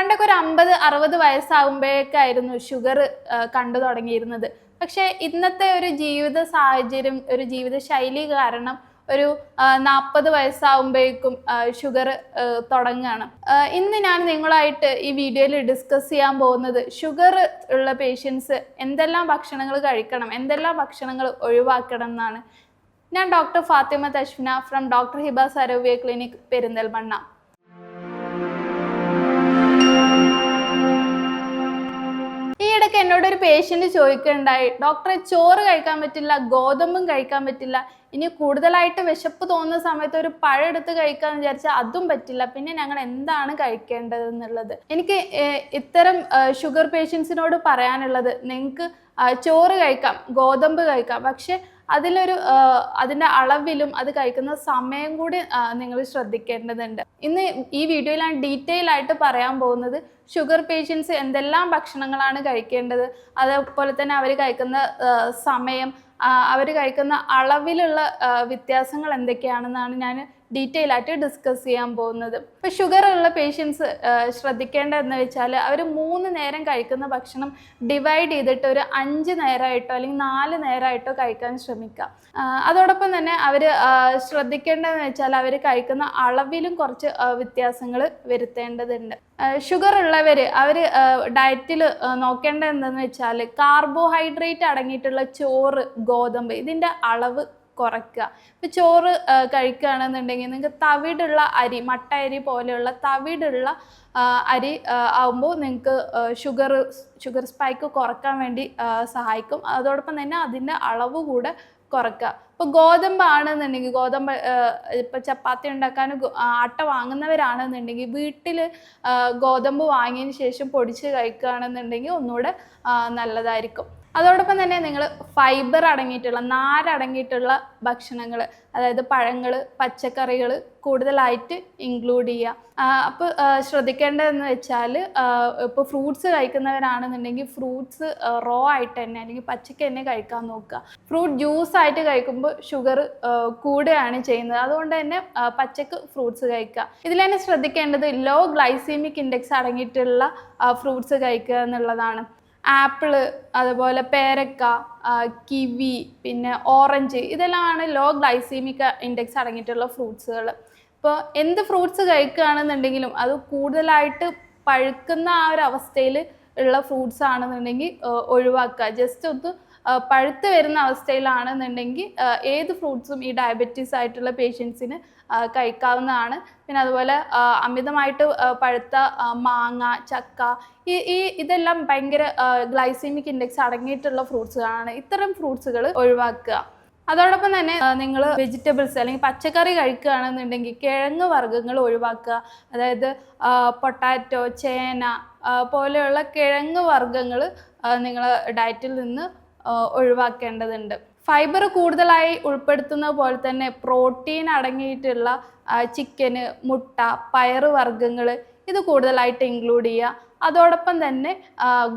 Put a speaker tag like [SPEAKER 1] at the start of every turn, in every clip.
[SPEAKER 1] പണ്ടൊക്കെ ഒരു 50-60 വയസ്സാകുമ്പോഴേക്കായിരുന്നു ഷുഗർ കണ്ടു തുടങ്ങിയിരുന്നത്. പക്ഷേ ഇന്നത്തെ ഒരു ജീവിത സാഹചര്യം, ഒരു ജീവിത ശൈലി കാരണം ഒരു 40 വയസ്സാകുമ്പോഴേക്കും ഷുഗർ തുടങ്ങുകയാണ്. ഇന്ന് ഞാൻ നിങ്ങളായിട്ട് ഈ വീഡിയോയിൽ ഡിസ്കസ് ചെയ്യാൻ പോകുന്നത് ഷുഗർ ഉള്ള പേഷ്യൻസ് എന്തെല്ലാം ഭക്ഷണങ്ങൾ കഴിക്കണം, എന്തെല്ലാം ഭക്ഷണങ്ങൾ ഒഴിവാക്കണം എന്നാണ്. ഞാൻ doctor Fathima Tashfina from doctor Hiba Sarovia clinic, Perinthalmanna. ഈയിടയ്ക്ക് എന്നോടൊരു പേഷ്യന്റ് ചോദിക്കുകയുണ്ടായി, ഡോക്ടറെ ചോറ് കഴിക്കാൻ പറ്റില്ല, ഗോതമ്പും കഴിക്കാൻ പറ്റില്ല, ഇനി കൂടുതലായിട്ട് വിശപ്പ് തോന്നുന്ന സമയത്ത് ഒരു പഴം എടുത്ത് കഴിക്കാന്ന് വിചാരിച്ചാൽ അതും പറ്റില്ല, പിന്നെ ഞങ്ങൾ എന്താണ് കഴിക്കേണ്ടത് എന്നുള്ളത്. എനിക്ക് ഇത്തരം ഷുഗർ പേഷ്യൻസിനോട് പറയാനുള്ളത്, നിങ്ങൾക്ക് ചോറ് കഴിക്കാം, ഗോതമ്പ് കഴിക്കാം, പക്ഷെ അതിൻ്റെ അളവിലും അത് കഴിക്കുന്ന സമയം കൂടി നിങ്ങൾ ശ്രദ്ധിക്കേണ്ടതുണ്ട്. ഇന്ന് ഈ വീഡിയോയിൽ ഞാൻ ഡീറ്റെയിൽ ആയിട്ട് പറയാൻ പോകുന്നത് ഷുഗർ പേഷ്യൻസ് എന്തെല്ലാം ഭക്ഷണങ്ങളാണ് കഴിക്കേണ്ടത്, അതേപോലെ തന്നെ അവർ കഴിക്കുന്ന സമയം, അവർ കഴിക്കുന്ന അളവിലുള്ള വ്യത്യാസങ്ങൾ എന്തൊക്കെയാണെന്നാണ് ഞാൻ ഡീറ്റെയിൽ ആയിട്ട് ഡിസ്കസ് ചെയ്യാൻ പോകുന്നത്. ഇപ്പോൾ ഷുഗർ ഉള്ള പേഷ്യൻസ് ശ്രദ്ധിക്കേണ്ടതെന്ന് വെച്ചാൽ അവർ 3 നേരം കഴിക്കുന്ന ഭക്ഷണം ഡിവൈഡ് ചെയ്തിട്ട് ഒരു 5 നേരമായിട്ടോ അല്ലെങ്കിൽ 4 നേരമായിട്ടോ കഴിക്കാൻ ശ്രമിക്കുക. അതോടൊപ്പം തന്നെ അവർ ശ്രദ്ധിക്കേണ്ടതെന്ന് വെച്ചാൽ അവർ കഴിക്കുന്ന അളവിലും കുറച്ച് വ്യത്യാസങ്ങൾ വരുത്തേണ്ടതുണ്ട്. ഷുഗർ ഉള്ളവർ അവർ ഡയറ്റിൽ നോക്കേണ്ടത് എന്താണെന്ന് വെച്ചാൽ കാർബോഹൈഡ്രേറ്റ് അടങ്ങിയിട്ടുള്ള ചോറ്, ഗോതമ്പ് ഇതിൻ്റെ അളവ് കുറയ്ക്കുക. ഇപ്പോൾ ചോറ് കഴിക്കുകയാണെന്നുണ്ടെങ്കിൽ നിങ്ങൾക്ക് തവിടുള്ള അരി, മട്ട അരി പോലെയുള്ള തവിടുള്ള അരി ആകുമ്പോൾ നിങ്ങൾക്ക് ഷുഗർ സ്പൈക്ക് കുറക്കാൻ വേണ്ടി സഹായിക്കും. അതോടൊപ്പം തന്നെ അതിൻ്റെ അളവ് കൂടെ കുറയ്ക്കുക. ഇപ്പോൾ ഗോതമ്പാണെന്നുണ്ടെങ്കിൽ ഇപ്പോൾ ചപ്പാത്തി ഉണ്ടാക്കാൻ ആട്ട വാങ്ങുന്നവരാണെന്നുണ്ടെങ്കിൽ വീട്ടിൽ ഗോതമ്പ് വാങ്ങിയതിന് ശേഷം പൊടിച്ച് കഴിക്കുകയാണെന്നുണ്ടെങ്കിൽ ഒന്നുകൂടെ നല്ലതായിരിക്കും. അതോടൊപ്പം തന്നെ നിങ്ങൾ ഫൈബർ അടങ്ങിയിട്ടുള്ള, നാരടങ്ങിയിട്ടുള്ള ഭക്ഷണങ്ങൾ, അതായത് പഴങ്ങൾ, പച്ചക്കറികൾ കൂടുതലായിട്ട് ഇൻക്ലൂഡ് ചെയ്യുക. അപ്പോൾ ശ്രദ്ധിക്കേണ്ടതെന്ന് വെച്ചാൽ ഇപ്പോൾ ഫ്രൂട്ട്സ് കഴിക്കുന്നവരാണെന്നുണ്ടെങ്കിൽ ഫ്രൂട്ട്സ് റോ ആയിട്ട് തന്നെ അല്ലെങ്കിൽ പച്ചക്ക് തന്നെ കഴിക്കാൻ നോക്കുക. ഫ്രൂട്ട് ജ്യൂസ് ആയിട്ട് കഴിക്കുമ്പോൾ ഷുഗർ കൂടുകയാണ് ചെയ്യുന്നത്. അതുകൊണ്ട് തന്നെ പച്ചക്ക് ഫ്രൂട്ട്സ് കഴിക്കുക. ഇതിൽ തന്നെ ശ്രദ്ധിക്കേണ്ടത് ലോ ഗ്ലൈസീമിക് ഇൻഡെക്സ് അടങ്ങിയിട്ടുള്ള ഫ്രൂട്ട്സ് കഴിക്കുക എന്നുള്ളതാണ്. ആപ്പിള്, അതുപോലെ പേരക്ക, കിവി, പിന്നെ ഓറഞ്ച് ഇതെല്ലാമാണ് ലോ ഗ്ലൈസീമിക് ഇൻഡെക്സ് അടങ്ങിയിട്ടുള്ള ഫ്രൂട്ട്സുകൾ. ഇപ്പോൾ എന്ത് ഫ്രൂട്ട്സ് കഴിക്കുകയാണെന്നുണ്ടെങ്കിലും അത് കൂടുതലായിട്ട് പഴുക്കുന്ന ആ ഒരു അവസ്ഥയിൽ ഉള്ള ഫ്രൂട്ട്സ് ആണെന്നുണ്ടെങ്കിൽ ഒഴിവാക്കുക. ജസ്റ്റ് ഒന്ന് പഴുത്ത് വരുന്ന അവസ്ഥയിലാണെന്നുണ്ടെങ്കിൽ ഏത് ഫ്രൂട്ട്സും ഈ ഡയബറ്റീസ് ആയിട്ടുള്ള പേഷ്യൻസിന് കഴിക്കാവുന്നതാണ്. പിന്നെ അതുപോലെ അമിതമായിട്ട് പഴുത്ത മാങ്ങ, ചക്ക ഇതെല്ലാം ഭയങ്കര ഗ്ലൈസീമിക് ഇൻഡെക്സ് അടങ്ങിയിട്ടുള്ള ഫ്രൂട്ട്സുകളാണ്. ഇത്തരം ഫ്രൂട്ട്സുകൾ ഒഴിവാക്കുക. അതോടൊപ്പം തന്നെ നിങ്ങൾ വെജിറ്റബിൾസ് അല്ലെങ്കിൽ പച്ചക്കറി കഴിക്കുകയാണെന്നുണ്ടെങ്കിൽ കിഴങ്ങ് വർഗ്ഗങ്ങൾ ഒഴിവാക്കുക. അതായത് പൊട്ടാറ്റോ, ചേന പോലെയുള്ള കിഴങ്ങ് വർഗ്ഗങ്ങൾ നിങ്ങൾ ഡയറ്റിൽ നിന്ന് ഒഴിവാക്കേണ്ടതുണ്ട്. ഫൈബർ കൂടുതലായി ഉൾപ്പെടുത്തുന്ന പോലെ തന്നെ പ്രോട്ടീൻ അടങ്ങിയിട്ടുള്ള ചിക്കന്, മുട്ട, പയറ് വർഗ്ഗങ്ങൾ ഇത് കൂടുതലായിട്ട് ഇൻക്ലൂഡ് ചെയ്യുക. അതോടൊപ്പം തന്നെ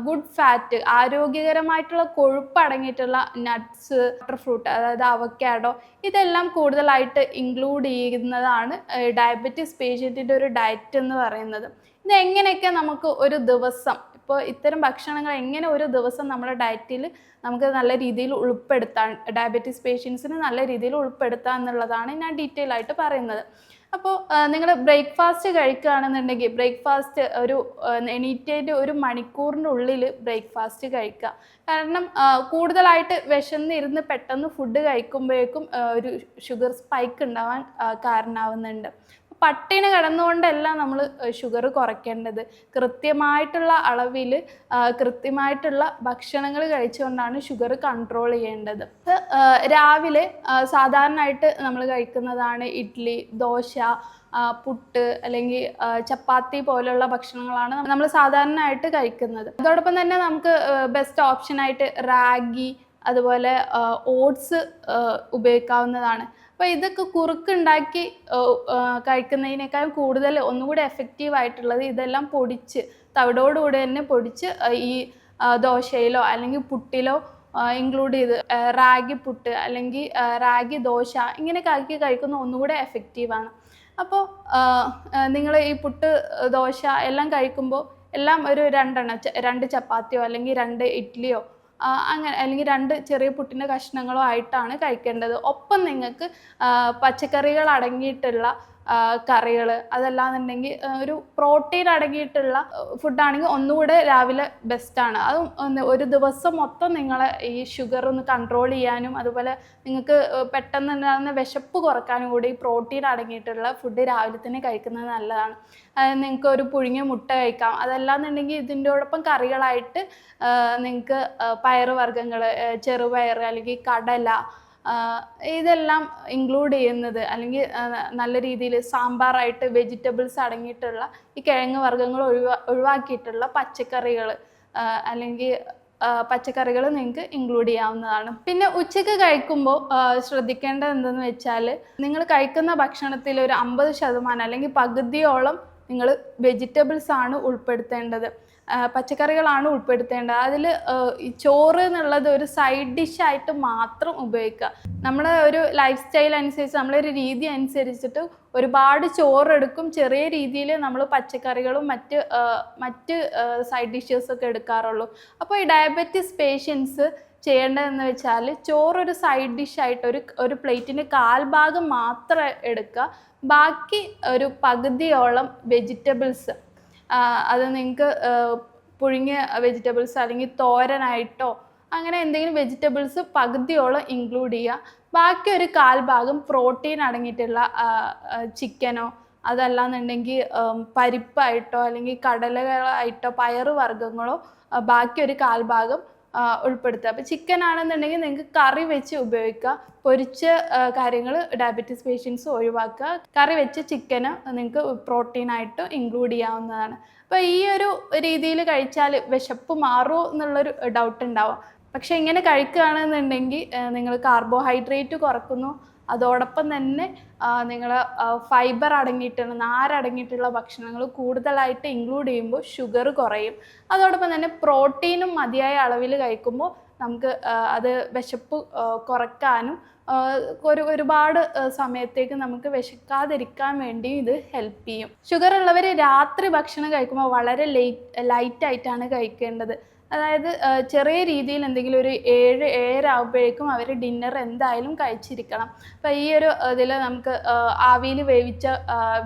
[SPEAKER 1] ഗുഡ് ഫാറ്റ്, ആരോഗ്യകരമായിട്ടുള്ള കൊഴുപ്പ് അടങ്ങിയിട്ടുള്ള നട്ട്സ്, ഫ്രൂട്ട് അതായത് അവക്കാഡോ ഇതെല്ലാം കൂടുതലായിട്ട് ഇൻക്ലൂഡ് ചെയ്യുന്നതാണ് ഡയബറ്റീസ് പേഷ്യൻറ്റിൻ്റെ ഒരു ഡയറ്റ് എന്ന് പറയുന്നത്. ഇതെങ്ങനെയൊക്കെ നമുക്ക് ഒരു ദിവസം, ഇപ്പോൾ ഇത്തരം ഭക്ഷണങ്ങൾ എങ്ങനെ ഒരു ദിവസം നമ്മുടെ ഡയറ്റിൽ നമുക്ക് നല്ല രീതിയിൽ ഉൾപ്പെടുത്താൻ, ഡയബറ്റീസ് പേഷ്യൻസിന് നല്ല രീതിയിൽ ഉൾപ്പെടുത്താം എന്നുള്ളതാണ് ഞാൻ ഡീറ്റെയിൽ ആയിട്ട് പറയുന്നത്. അപ്പോൾ നിങ്ങൾ ബ്രേക്ക്ഫാസ്റ്റ് കഴിക്കുകയാണെന്നുണ്ടെങ്കിൽ ബ്രേക്ക്ഫാസ്റ്റ് എണീറ്റേറ്റ് 1 മണിക്കൂറിനുള്ളിൽ ബ്രേക്ക്ഫാസ്റ്റ് കഴിക്കുക. കാരണം കൂടുതലായിട്ട് വിശന്നിരുന്ന് പെട്ടെന്ന് ഫുഡ് കഴിക്കുമ്പോഴേക്കും ഒരു ഷുഗർ സ്പൈക്ക് ഉണ്ടാവാൻ കാരണമാവുന്നുണ്ട്. പട്ടിണി കിടന്നുകൊണ്ടല്ല നമ്മൾ ഷുഗർ കുറയ്ക്കേണ്ടത്. കൃത്യമായിട്ടുള്ള അളവിൽ കൃത്യമായിട്ടുള്ള ഭക്ഷണങ്ങൾ കഴിച്ചുകൊണ്ടാണ് ഷുഗർ കൺട്രോൾ ചെയ്യേണ്ടത്. രാവിലെ സാധാരണയായിട്ട് നമ്മൾ കഴിക്കുന്നതാണ് ഇഡ്ഡലി, ദോശ, പുട്ട് അല്ലെങ്കിൽ ചപ്പാത്തി പോലുള്ള ഭക്ഷണങ്ങളാണ് നമ്മൾ സാധാരണയായിട്ട് കഴിക്കുന്നത്. അതോടൊപ്പം തന്നെ നമുക്ക് ബെസ്റ്റ് ഓപ്ഷനായിട്ട് റാഗി, അതുപോലെ ഓട്സ് ഉപയോഗിക്കാവുന്നതാണ്. അപ്പോൾ ഇതൊക്കെ കുറുക്കുണ്ടാക്കി കഴിക്കുന്നതിനേക്കാൾ കൂടുതൽ ഒന്നുകൂടി എഫക്റ്റീവ് ആയിട്ടുള്ളത് ഇതെല്ലാം പൊടിച്ച്, തവിടോടുകൂടി തന്നെ പൊടിച്ച് ഈ ദോശയിലോ അല്ലെങ്കിൽ പുട്ടിലോ ഇൻക്ലൂഡ് ചെയ്ത് റാഗി പുട്ട് അല്ലെങ്കിൽ റാഗി ദോശ ഇങ്ങനെയൊക്കെ ആക്കി കഴിക്കുന്ന ഒന്നുകൂടെ എഫക്റ്റീവാണ്. അപ്പോൾ നിങ്ങൾ ഈ പുട്ട്, ദോശ എല്ലാം കഴിക്കുമ്പോൾ എല്ലാം ഒരു രണ്ടെണ്ണം, 2 ചപ്പാത്തിയോ അല്ലെങ്കിൽ 2 ഇഡ്ഡലിയോ അങ്ങനെ, അല്ലെങ്കിൽ 2 ചെറിയ പുട്ടിൻ്റെ കഷ്ണങ്ങളോ ആയിട്ടാണ് കഴിക്കേണ്ടത്. ഒപ്പം നിങ്ങൾക്ക് പച്ചക്കറികൾ അടങ്ങിയിട്ടുള്ള കറികൾ, അതല്ലാന്നുണ്ടെങ്കിൽ ഒരു പ്രോട്ടീൻ അടങ്ങിയിട്ടുള്ള ഫുഡാണെങ്കിൽ ഒന്നുകൂടെ രാവിലെ ബെസ്റ്റാണ്. അതും ഒരു ദിവസം മൊത്തം നിങ്ങളെ ഈ ഷുഗർ ഒന്ന് കൺട്രോൾ ചെയ്യാനും അതുപോലെ നിങ്ങൾക്ക് പെട്ടെന്ന് ഉണ്ടാകുന്ന വിശപ്പ് കുറക്കാനും കൂടി ഈ പ്രോട്ടീൻ അടങ്ങിയിട്ടുള്ള ഫുഡ് രാവിലെ തന്നെ കഴിക്കുന്നത് നല്ലതാണ്. നിങ്ങൾക്ക് ഒരു പുഴുങ്ങിയ മുട്ട കഴിക്കാം. അതല്ലാന്നുണ്ടെങ്കിൽ ഇതിൻ്റെയോടൊപ്പം കറികളായിട്ട് നിങ്ങൾക്ക് പയറുവർഗ്ഗങ്ങൾ, ചെറുപയർ അല്ലെങ്കിൽ കടല, ഇതെല്ലാം ഇൻക്ലൂഡ് ചെയ്യുന്നത്, അല്ലെങ്കിൽ നല്ല രീതിയിൽ സാമ്പാറായിട്ട് വെജിറ്റബിൾസ് അടങ്ങിയിട്ടുള്ള ഈ കിഴങ്ങ് വർഗ്ഗങ്ങൾ ഒഴിവാക്കിയിട്ടുള്ള പച്ചക്കറികൾ, അല്ലെങ്കിൽ പച്ചക്കറികൾ നിങ്ങൾക്ക് ഇൻക്ലൂഡ് ചെയ്യാവുന്നതാണ്. പിന്നെ ഉച്ചയ്ക്ക് കഴിക്കുമ്പോൾ ശ്രദ്ധിക്കേണ്ടത് എന്തെന്ന് വെച്ചാൽ, നിങ്ങൾ കഴിക്കുന്ന ഭക്ഷണത്തിൽ ഒരു 50% അല്ലെങ്കിൽ പകുതിയോളം നിങ്ങൾ വെജിറ്റബിൾസ് ആണ് ഉൾപ്പെടുത്തേണ്ടത്, പച്ചക്കറികളാണ് ഉൾപ്പെടുത്തേണ്ടത്. അതിൽ ഈ ചോറ് എന്നുള്ളത് ഒരു സൈഡ് ഡിഷായിട്ട് മാത്രം ഉപയോഗിക്കുക. നമ്മുടെ ഒരു ലൈഫ് സ്റ്റൈൽ അനുസരിച്ച്, നമ്മളൊരു രീതി അനുസരിച്ചിട്ട് ഒരുപാട് ചോറെടുക്കും, ചെറിയ രീതിയിൽ നമ്മൾ പച്ചക്കറികളും മറ്റ് സൈഡ് ഡിഷസൊക്കെ എടുക്കാറുള്ളൂ. അപ്പോൾ ഈ ഡയബറ്റിസ് പേഷ്യൻസ് ചെയ്യേണ്ടതെന്ന് വെച്ചാൽ, ചോറൊരു സൈഡ് ഡിഷായിട്ട് ഒരു പ്ലേറ്റിന് 1/4 ഭാഗം മാത്രം എടുക്കുക, ബാക്കി ഒരു പകുതിയോളം വെജിറ്റബിൾസ്, അത് നിങ്ങൾക്ക് പുഴുങ്ങിയ വെജിറ്റബിൾസ് അല്ലെങ്കിൽ തോരനായിട്ടോ അങ്ങനെ എന്തെങ്കിലും വെജിറ്റബിൾസ് പകുതിയോളം ഇൻക്ലൂഡ് ചെയ്യുക. ബാക്കി ഒരു 1/4 ഭാഗം പ്രോട്ടീൻ അടങ്ങിയിട്ടുള്ള ചിക്കനോ അതല്ലാന്നുണ്ടെങ്കിൽ പരിപ്പായിട്ടോ അല്ലെങ്കിൽ കടലകളായിട്ടോ പയറ് വർഗ്ഗങ്ങളോ ബാക്കി ഒരു 1/4 ഭാഗം ഉൾപ്പെടുത്തുക. അപ്പോൾ ചിക്കൻ ആണെന്നുണ്ടെങ്കിൽ നിങ്ങൾക്ക് കറി വെച്ച് ഉപയോഗിക്കുക. പൊരിച്ച കാര്യങ്ങൾ ഡയബറ്റീസ് പേഷ്യൻസ് ഒഴിവാക്കുക. കറി വെച്ച ചിക്കന് നിങ്ങൾക്ക് പ്രോട്ടീനായിട്ട് ഇൻക്ലൂഡ് ചെയ്യാവുന്നതാണ്. അപ്പോൾ ഈ ഒരു രീതിയിൽ കഴിച്ചാൽ വിശപ്പ് മാറുമോ എന്നുള്ളൊരു ഡൗട്ട് ഉണ്ടാവും. പക്ഷേ ഇങ്ങനെ കഴിക്കുകയാണെന്നുണ്ടെങ്കിൽ നിങ്ങൾ കാർബോഹൈഡ്രേറ്റ് കുറക്കുന്നു, അതോടൊപ്പം തന്നെ നിങ്ങൾ ഫൈബർ അടങ്ങിയിട്ടുള്ള, നാരടങ്ങിയിട്ടുള്ള ഭക്ഷണങ്ങൾ കൂടുതലായിട്ട് ഇൻക്ലൂഡ് ചെയ്യുമ്പോൾ ഷുഗർ കുറയും. അതോടൊപ്പം തന്നെ പ്രോട്ടീനും മതിയായ അളവിൽ കഴിക്കുമ്പോൾ നമുക്ക് അത് വിശപ്പ് കുറയ്ക്കാനും ഒരുപാട് സമയത്തേക്ക് നമുക്ക് വിശക്കാതിരിക്കാൻ വേണ്ടി ഇത് ഹെൽപ്പ് ചെയ്യും. ഷുഗർ ഉള്ളവർ രാത്രി ഭക്ഷണം കഴിക്കുമ്പോൾ വളരെ ലൈറ്റായിട്ടാണ് കഴിക്കേണ്ടത്. അതായത് ചെറിയ രീതിയിൽ എന്തെങ്കിലും ഒരു 7-7:30 ആകുമ്പോഴേക്കും അവർ ഡിന്നർ എന്തായാലും കഴിച്ചിരിക്കണം. അപ്പോൾ ഈ ഒരു ഇതിൽ നമുക്ക് ആവിയിൽ വേവിച്ച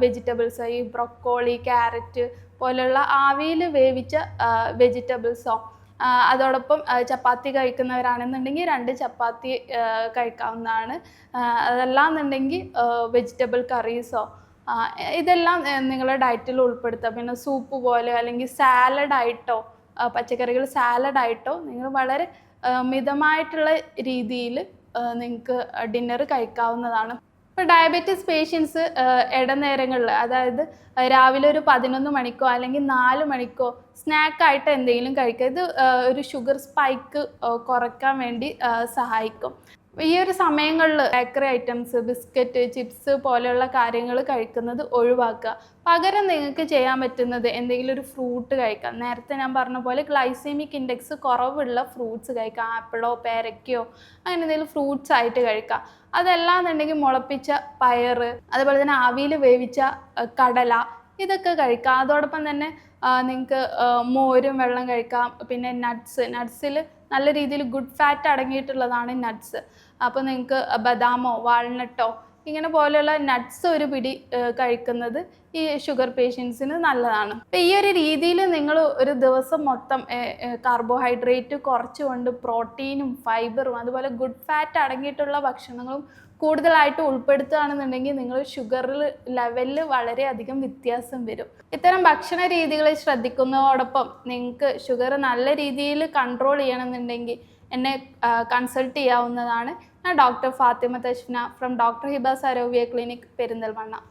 [SPEAKER 1] വെജിറ്റബിൾസ്, ഈ ബ്രൊക്കോളി, ക്യാരറ്റ് പോലെയുള്ള ആവിയിൽ വേവിച്ച വെജിറ്റബിൾസോ, അതോടൊപ്പം ചപ്പാത്തി കഴിക്കുന്നവരാണെന്നുണ്ടെങ്കിൽ 2 ചപ്പാത്തി കഴിക്കാവുന്നതാണ്. അതല്ലാന്നുണ്ടെങ്കിൽ വെജിറ്റബിൾ കറീസോ, ഇതെല്ലാം നിങ്ങളുടെ ഡയറ്റിൽ ഉൾപ്പെടുത്തുക. പിന്നെ സൂപ്പ് പോലെ അല്ലെങ്കിൽ സാലഡായിട്ടോ, പച്ചക്കറികൾ സാലഡായിട്ടോ നിങ്ങൾ വളരെ മിതമായിട്ടുള്ള രീതിയിൽ നിങ്ങൾക്ക് ഡിന്നർ കഴിക്കാവുന്നതാണ്. ഇപ്പോൾ ഡയബറ്റീസ് പേഷ്യൻസ് ഇടനേരങ്ങളിൽ, അതായത് രാവിലെ ഒരു 11 മണിക്കോ അല്ലെങ്കിൽ 4 മണിക്കോ സ്നാക്കായിട്ട് എന്തെങ്കിലും കഴിക്കുക. ഇത് ഒരു ഷുഗർ സ്പൈക്ക് കുറയ്ക്കാൻ വേണ്ടി സഹായിക്കും. ഈ ഒരു സമയങ്ങളിൽ ബേക്കറി ഐറ്റംസ്, ബിസ്ക്കറ്റ്, ചിപ്സ് പോലെയുള്ള കാര്യങ്ങൾ കഴിക്കുന്നത് ഒഴിവാക്കുക. പകരം നിങ്ങൾക്ക് ചെയ്യാൻ പറ്റുന്നത് എന്തെങ്കിലും ഒരു ഫ്രൂട്ട് കഴിക്കാം. നേരത്തെ ഞാൻ പറഞ്ഞ പോലെ ഗ്ലൈസീമിക് ഇൻഡെക്സ് കുറവുള്ള ഫ്രൂട്ട്സ് കഴിക്കാം. ആപ്പിളോ പേരയ്ക്കയോ അങ്ങനെ എന്തെങ്കിലും ഫ്രൂട്ട്സ് ആയിട്ട് കഴിക്കാം. അതല്ലാന്നുണ്ടെങ്കിൽ മുളപ്പിച്ച പയർ, അതുപോലെ തന്നെ ആവിയിൽ വേവിച്ച കടല, ഇതൊക്കെ കഴിക്കാം. അതോടൊപ്പം തന്നെ നിങ്ങൾക്ക് മോരും വെള്ളം കഴിക്കാം. പിന്നെ നട്ട്സിൽ നല്ല രീതിയിൽ ഗുഡ് ഫാറ്റ് അടങ്ങിയിട്ടുള്ളതാണ് നട്ട്സ്. അപ്പോൾ നിങ്ങൾക്ക് ബദാമോ വാൾനട്ടോ ഇങ്ങനെ പോലെയുള്ള നട്ട്സ് ഒരു പിടി കഴിക്കുന്നത് ഈ ഷുഗർ പേഷ്യൻസിന് നല്ലതാണ്. അപ്പോൾ ഈ ഒരു രീതിയിൽ നിങ്ങൾ ഒരു ദിവസം മൊത്തം കാർബോഹൈഡ്രേറ്റ് കുറച്ചുകൊണ്ട് പ്രോട്ടീനും ഫൈബറും അതുപോലെ ഗുഡ് ഫാറ്റ് അടങ്ങിയിട്ടുള്ള ഭക്ഷണങ്ങളും കൂടുതലായിട്ട് ഉൾപ്പെടുത്തുകയാണെന്നുണ്ടെങ്കിൽ നിങ്ങൾ ഷുഗർ ലെവലിൽ വളരെയധികം വ്യത്യാസം വരും. ഇത്തരം ഭക്ഷണ രീതികൾ ശ്രദ്ധിക്കുന്നതോടൊപ്പം നിങ്ങൾക്ക് ഷുഗർ നല്ല രീതിയിൽ കൺട്രോൾ ചെയ്യണമെന്നുണ്ടെങ്കിൽ എന്നെ കൺസൾട്ട് ചെയ്യാവുന്നതാണ്. ഞാൻ doctor Fathima Tashna from doctor Hiba Sarovia clinic, Perinthalmanna.